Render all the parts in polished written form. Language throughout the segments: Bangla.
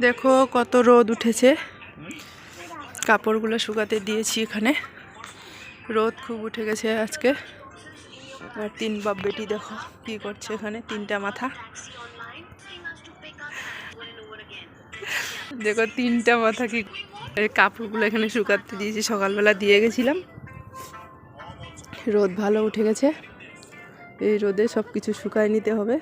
দেখো কত রোদ উঠেছে, কাপড়গুলো শুকাতে দিয়েছি এখানে। রোদ খুব উঠে গেছে আজকে। আর তিন বাপ বেটি দেখো কি করছে এখানে, তিনটা মাথা। দেখো তিনটা মাথা কি, কাপড়গুলো এখানে শুকাতে দিয়েছি, সকালবেলা দিয়ে গেছিলাম। রোদ ভালো উঠে গেছে, এই রোদে সব কিছু শুকায় নিতে হবে।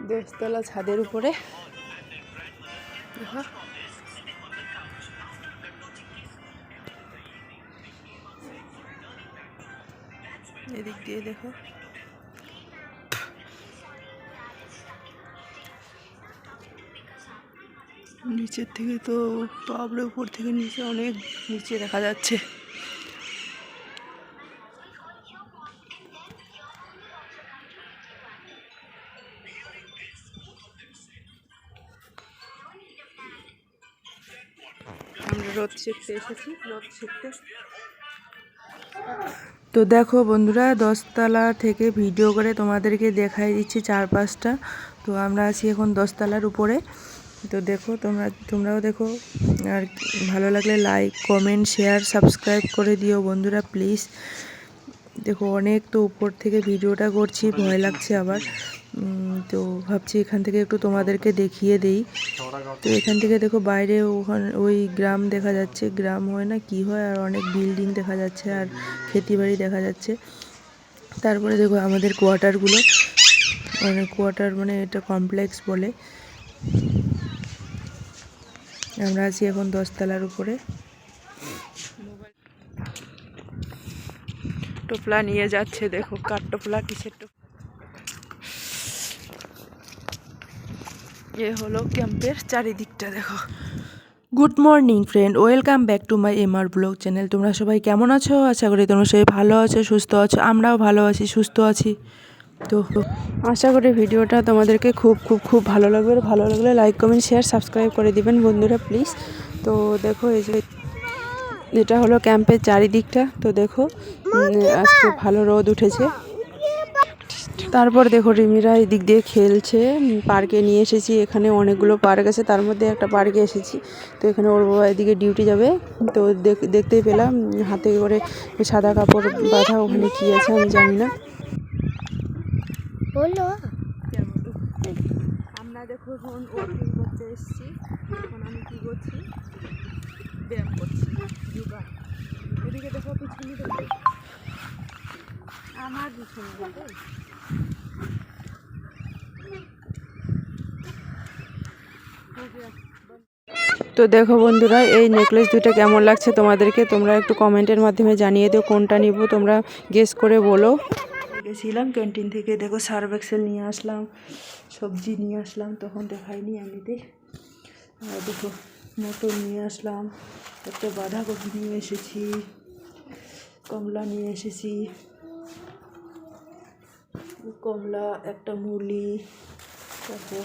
দোতলা ছাদের উপরে দেখো, এদিক দিয়ে দেখো নিচের থেকে তো বাবরে, উপর থেকে নিচে অনেক নিচে দেখা যাচ্ছে। আমরা রোদ শিখতে এসেছি, রোদ শিখতে। তো দেখো বন্ধুরা, 10তলা থেকে ভিডিও করে তোমাদেরকে দেখাই দিচ্ছি চারপাশটা। তো আমরা আছি এখন 10তলার উপরে। তো দেখো তোমরাও দেখো, আর ভালো লাগলে লাইক কমেন্ট শেয়ার সাবস্ক্রাইব করে দিও বন্ধুরা প্লিজ। দেখো অনেক তো উপর থেকে ভিডিওটা করছি, ভয় লাগছে আবার। তো ভাবছি এখান থেকে একটু তোমাদেরকে দেখিয়ে দেই। তো এখান থেকে দেখো বাইরে ওখানে ওই গ্রাম দেখা যাচ্ছে, গ্রাম হয় না কি হয়, আর অনেক বিল্ডিং দেখা যাচ্ছে আর ক্ষেতিবাড়ি দেখা যাচ্ছে। তারপরে দেখো আমাদের কোয়ার্টারগুলো, মানে কোয়ার্টার মানে এটা কমপ্লেক্স বলে। আমরা আছি এখন 10তলার উপরে। টোপলা নিয়ে যাচ্ছে, দেখো কাঠ টোপলা, কিসের টোপলা। এ হলো ক্যাম্পের চারিদিকটা দেখো। Good morning friend, welcome back to my MR blog channel. তোমরা সবাই কেমন আছো? আশা করি তোমরা সবাই ভালো আছো, সুস্থ আছো। আমরাও ভালো আছি, সুস্থ আছি। তো আশা করি ভিডিওটা তোমাদেরকে খুব খুব খুব ভালো লাগবে। ভালো লাগলে লাইক কমেন্ট শেয়ার সাবস্ক্রাইব করে দিবেন বন্ধুরা প্লিজ। তো দেখো এই যে এটা হলো ক্যাম্পের চারিদিকটা। তো দেখো আজকে ভালো রোদ উঠেছে। তারপর দেখো রিমিরা এই দিক দিয়ে খেলছে। পার্কে নিয়ে এসেছি, এখানে অনেকগুলো পার্ক আছে, তার মধ্যে একটা পার্কে এসেছি। তো এখানে ওর বাবা এদিকে ডিউটি যাবে। তো দেখতেই পেলাম হাতে করে সাদা কাপড় বাঁধা, ওখানে কি আছে আমি জানি না। বলো, আমরা দেখো এখন ওয়াকিং করতে এসেছি। এখন আমি কি করছি, ব্যায়াম করছি, যোগা। এদিকে দেখো পিছনে, দেখো আমার পিছনে দেখো। তো দেখো বন্ধুরা, এই নেকলেস দুটো কেমন লাগছে তোমাদেরকে, তোমরা একটু কমেন্টের মাধ্যমে জানিয়ে দিও কোনটা নিব, তোমরা গেস করে বলো। গেছিলাম ক্যান্টিন থেকে, দেখো সার্ফ এক্সেল নিয়ে আসলাম, সবজি নিয়ে আসলাম, তখন দেখাইনি এমনিতে। আর দেখো মটর নিয়ে আসলাম, একটা বাঁধাকপি নিয়ে এসেছি, কমলা নিয়ে এসেছি, কমলা, একটা মুলি, তারপর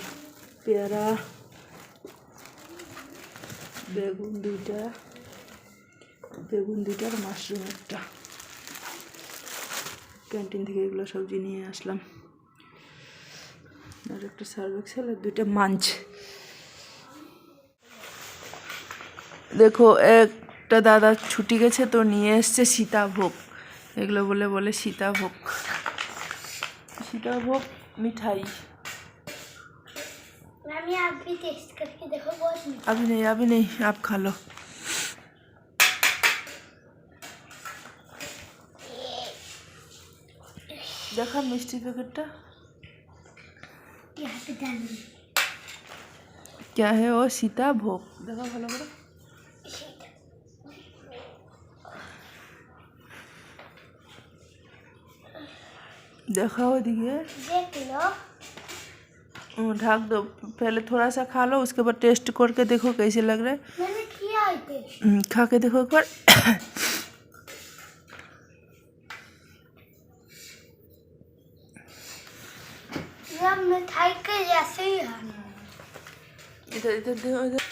পেয়ারা, বেগুন দুইটা আর মাশরুম একটা। ক্যান্টিন থেকে এগুলো সবজি নিয়ে আসলাম। আর একটা সার্ফ এক্সেল আর দুইটা মাঞ্চ। দেখো একটা দাদা ছুটি গেছে, তো নিয়ে এসছে সীতাভোগ। এগুলো বলে সীতাভোগ, সীতাভোগ মিঠাই। अभी नहीं आप खा लो। देखा मिष्टी पैकेटटा क्या है, वो सीताभोग। देखो ভালো করে देखाओ, दिए देख लो। ढक दो, पहले थोड़ा सा खा लो, उसके बाद टेस्ट करके देखो कैसे लग रहा है। मैंने किया है टेस्ट, खा के देखो एक बार। मिठाई के जैसे ही है। इधर इधर देखो, इधर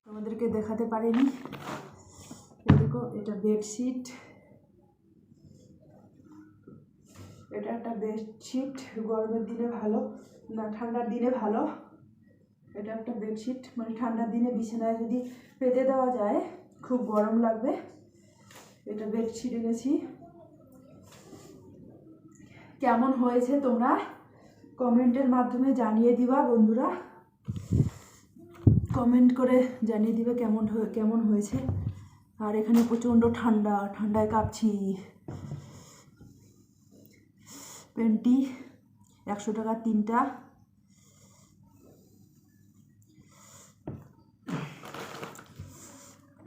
তোমাদেরকে দেখাতে পারিনি। দেখো এটা বেডশিট, এটা একটা বেডশিট, গরমের দিনে ভালো না ঠান্ডার দিনে ভালো। এটা একটা বেডশিট, মানে ঠান্ডার দিনে বিছানায় যদি পেতে দেওয়া যায় খুব গরম লাগবে। এটা বেডশিট এনেছি। কেমন হয়েছে তোমরা কমেন্টের মাধ্যমে জানিয়ে দিবা বন্ধুরা, কমেন্ট করে জানিয়ে দিবে কেমন হয়েছে। আর এখানে প্রচণ্ড ঠান্ডা, ঠান্ডায় কাঁপছি। পেন্টি 100 টাকা 3টা।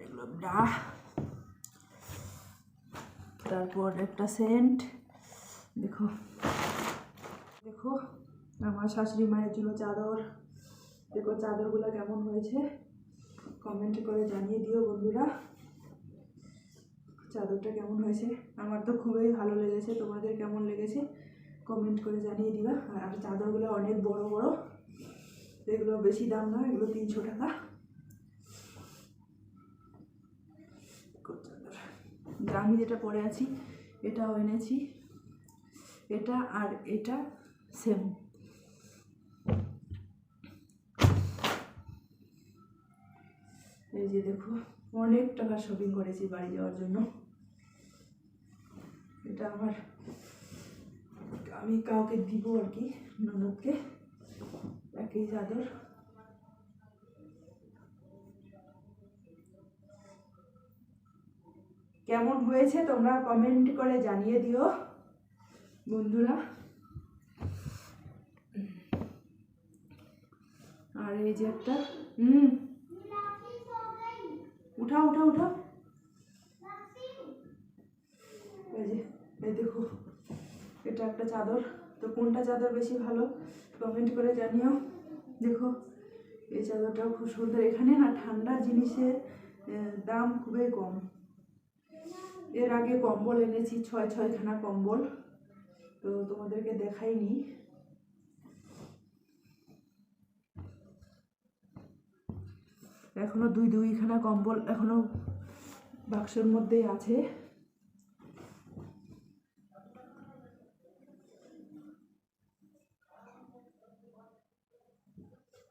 এগুলো ব্রা, তারপর একটা সেন্ট। দেখো দেখো আমার শাশুড়ি মায়ের জন্য চাদর। দেখো চাদরগুলো কেমন হয়েছে কমেন্ট করে জানিয়ে দিও বন্ধুরা, চাদরটা কেমন হয়েছে। আমার তো খুবই ভালো লেগেছে, তোমাদের কেমন লেগেছে কমেন্ট করে জানিয়ে দিবা। আর চাদরগুলো অনেক বড় বড়, এগুলো বেশি দাম না, এগুলো 300 টাকা। আমি যেটা পরে আছি এটাও এনেছি, এটা আর এটা সেম। এই যে দেখো অনেক টাকা শপিং করেছি বাড়ি যাওয়ার জন্য। এটা আমার, আমি কাউকে দিব আর কি, ননদকে, একই চাদর। কেমন হয়েছে তোমরা কমেন্ট করে জানিয়ে দিও বন্ধুরা। আর এই যে একটা উঠাও উঠাও উঠাও, এই দেখো এটা একটা চাদর। তো কোনটা চাদর বেশি ভালো কমেন্ট করে জানিও। দেখো এই চাদরটাও খুব সুন্দর। এখানে না ঠান্ডার জিনিসের দাম খুবই কম। এর আগে কম্বল এনেছি 6খানা কম্বল, তো তোমাদেরকে দেখাইনি। এখনো 2খানা কম্বল এখনো বাক্সের মধ্যেই আছে।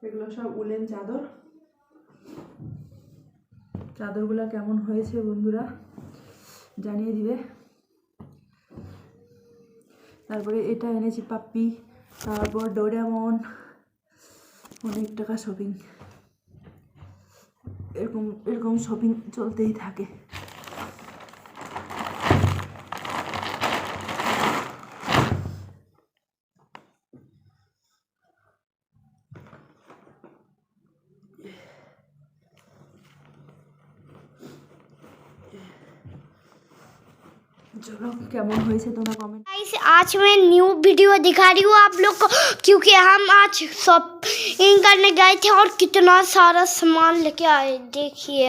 এগুলো সব উলেন চাদর। চাদরগুলো কেমন হয়েছে বন্ধুরা জানিয়ে দিবে। তারপরে এটা এনেছি পাপ্পি, তারপর ডোরেমন, অনেক টাকা শপিং। এরকম এরকম শপিং চলতেই থাকে। चलो कैमन हुए तुम्हें कमेंट। आज मैं न्यू वीडियो दिखा रही हूँ आप लोग को, क्योंकि हम आज शॉपिंग करने गए थे और कितना सारा सामान लेके आए। देखिए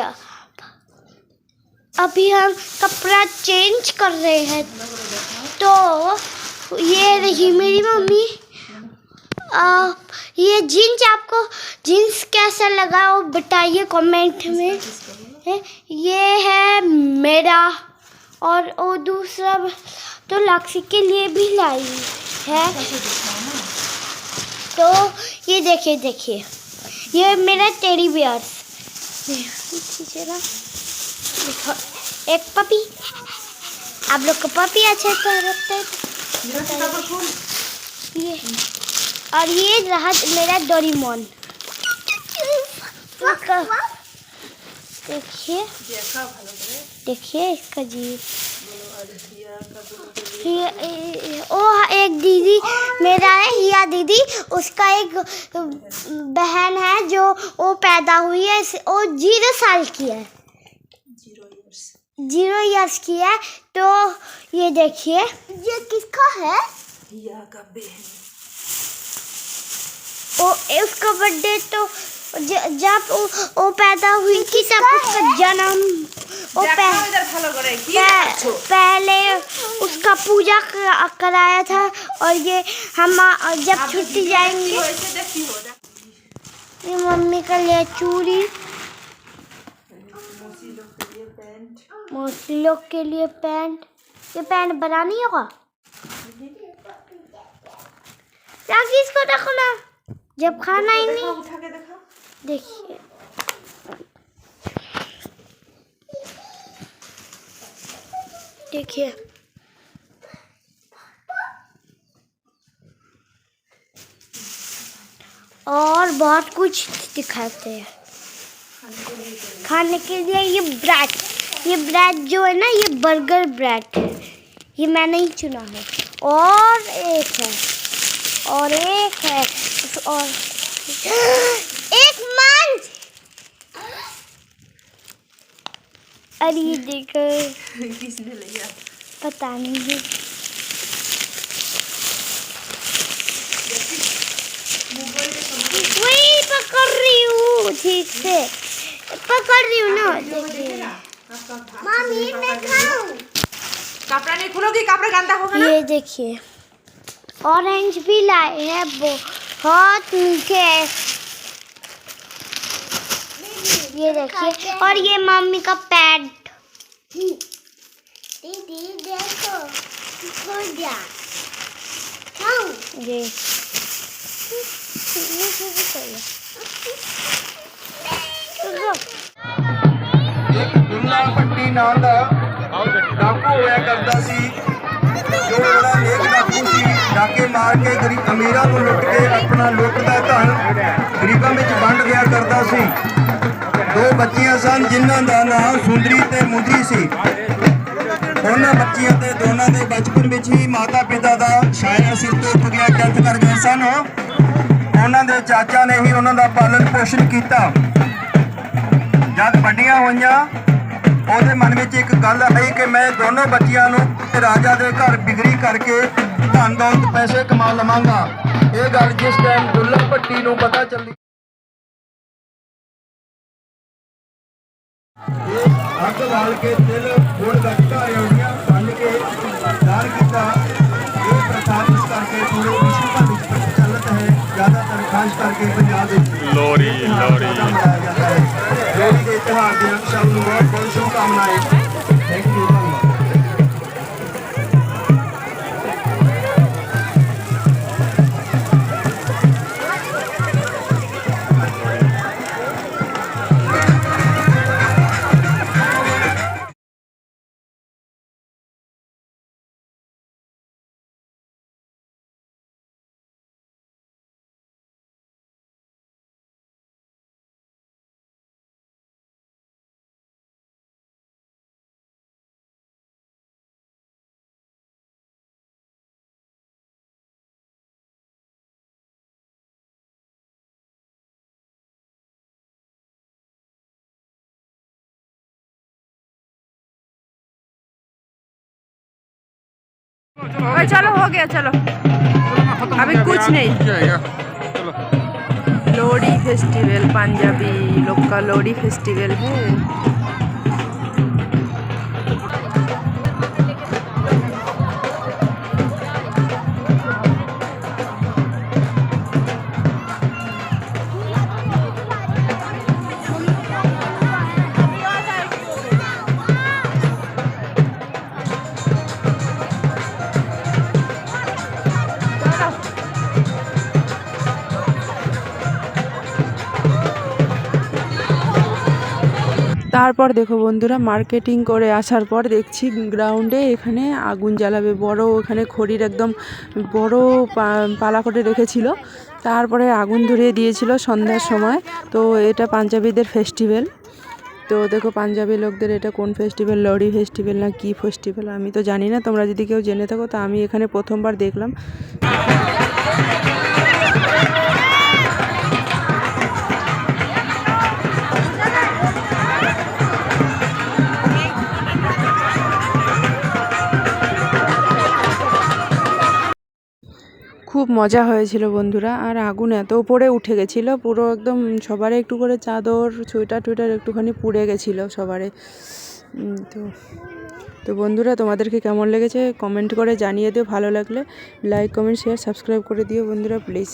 अभी हम कपड़ा चेंज कर रहे हैं। तो ये रही मेरी मम्मी। ये जीन्स, आपको जीन्स कैसा लगा वो बताइए कमेंट में। ये है मेरा, और वो दूसरा तो लक्ष्य के लिए भी लाई है। तो ये देखिए देखिए, ये मेरा टेडी बियर। एक पपी, आप लोग को पपी अच्छा लगता है। ये और ये रहा मेरा डोरेमोन। देखिए देखिए इसका जीप। ओ एक दीदी मेरा है, हिया दीदी, उसका एक बहन है जो वो पैदा हुई है, वो 0 साल की है, 0 इयर्स की है। तो ये देखिए ये किसका है, हिया का बहन। उसका बर्थडे तो जब वो पैदा हुई थी तब उसका जन्म पहले उसका पूजा कराया था। और ये हम जब छुट्टी जाएंगे, ये मम्मी का लिए चूड़ी, मोस्टली लोग के लिए पैंट, ये पैंट बना नहीं होगा। राखी इसको रखो ना, जब खाना ही नहीं। उठा के देखो। देखिए देखिए और बहुत कुछ दिखाते हैं खाने के लिए। ये ब्रेड जो है ना, ये बर्गर ब्रेड है, ये मैंने ही चुना है। और एक है और एक मंच। अरे ये देखो किसने लिया पता नहीं। वही पकड़ रही हूँ, ठीक से पकड़ रही हूँ ना। देखिए मम्मी मैं खाऊं। कपड़ा नहीं खोलोगी, कपड़ा गंदा होगा ना। ये देखिए ऑरेंज भी लाए हैं, बहुत मीठे हैं। ये देखिए और ये मम्मी का पैड। दीदी देखो ये ਦੁੱਲਾ ਭੱਟੀ ਨਾਂ ਦਾ ਡਾਕੂ ਹੋਇਆ ਕਰਦਾ ਸੀ, ਜੋ ਬੜਾ ਨੇਕ ਡਾਕੂ ਸੀ। ਡਾਕੇ ਮਾਰ ਕੇ ਗਰੀਬ ਅਮੀਰਾਂ ਨੂੰ ਲੁੱਟ ਕੇ ਆਪਣਾ ਲੁੱਟ ਦਾ ਧਨ ਗਰੀਬਾਂ ਵਿੱਚ ਵੰਡ ਦਿਆ ਕਰਦਾ ਸੀ। ਦੋ ਬੱਚੀਆਂ ਸਨ ਜਿਨ੍ਹਾਂ ਦਾ ਨਾਮ ਸੁੰਦਰੀ ਤੇ ਮੁੰਦਰੀ ਸੀ। ਉਹਨਾਂ ਬੱਚੀਆਂ ਤੇ ਦੋਨਾਂ ਦੇ ਬਚਪਨ ਵਿੱਚ ਹੀ ਮਾਤਾ ਪਿਤਾ ਦਾ ਛਾਇਆ ਸਿਰ ਤੋਂ ਉੱਠ ਗਿਆ, ਡੈਥ ਕਰ ਗਏ ਸਨ। ਉਹਨਾਂ ਦੇ ਚਾਚਾ ਨੇ ਹੀ ਉਹਨਾਂ ਦਾ ਪਾਲਣ ਪੋਸ਼ਣ ਕੀਤਾ। ਜਦ ਵੱਡੀਆਂ ਹੋਈਆਂ ਉਹਦੇ ਮਨ ਵਿੱਚ ਇੱਕ ਗੱਲ ਆਈ ਕਿ ਮੈਂ ਦੋਨੋਂ ਬੱਚੀਆਂ ਨੂੰ ਰਾਜਾ ਦੇ ਘਰ ਬਿਗਰੀ ਕਰਕੇ ਧਨ ਦੌਲਤ ਪੈਸੇ ਕਮਾ ਲਵਾਂਗਾ। ਇਹ ਗੱਲ ਜਿਸ ਟਾਈਮ ਦੁੱਲਾ ਭੱਟੀ ਨੂੰ ਪਤਾ ਚੱਲੀ, ਅੱਗ ਬਾਲ ਕੇ ਦਿਲ ਗੁੜ ਗੱਟਾ ਰੋੜੀਆਂ ਬੰਨ ਕੇ ਦਾਨ ਕੀਤਾ। ਇਹ ਪ੍ਰਥਾ ਇਸ ਕਰਕੇ ਪੂਰੇ ਵਿਸ਼ਵ ਭਰ ਵਿੱਚ ਪ੍ਰਚਲਿਤ ਹੈ। ਜ਼ਿਆਦਾਤਰ ਖਾਸ ਕਰਕੇ ਪੰਜਾਬ ਵਿੱਚ ਲੋਹੜੀ ਮਨਾਇਆ ਜਾਂਦਾ ਹੈ। ਲੋਹੜੀ ਦੇ ਤਿਉਹਾਰ ਦੀਆਂ ਸਭ ਨੂੰ ਬਹੁਤ ਬਹੁਤ ਸ਼ੁਭਕਾਮਨਾएं। Thank you. भाई चलो हो गया, चलो अभी कुछ नहीं। लोहड़ी फेस्टिवल पंजाबी लोग का लोहड़ी फेस्टिवल है। তারপর দেখো বন্ধুরা, মার্কেটিং করে আসার পর দেখছি গ্রাউন্ডে এখানে আগুন জ্বালাবে, বড় এখানে খড়ির একদম বড় পালা করে রেখেছিল। তারপরে আগুন ধরিয়ে দিয়েছিল সন্ধ্যার সময়। তো এটা পাঞ্জাবিদের ফেস্টিভ্যাল। তো দেখো পাঞ্জাবি লোকদের এটা কোন ফেস্টিভ্যাল, লোহড়ি ফেস্টিভ্যাল না কি ফেস্টিভ্যাল আমি তো জানি না। তোমরা যদি কেউ জেনে থাকো, তো আমি এখানে প্রথমবার দেখলাম। খুব মজা হয়েছিল বন্ধুরা। আর আগুন এত উপরে উঠে গেছিলো, পুরো একদম সবারই একটু করে চাদর সোয়েটার টুয়েটার একটুখানি পুড়ে গেছিলো সবারে। তো বন্ধুরা, তোমাদেরকে কেমন লেগেছে কমেন্ট করে জানিয়ে দিও। ভালো লাগলে লাইক কমেন্ট শেয়ার সাবস্ক্রাইব করে দিও বন্ধুরা প্লিজ।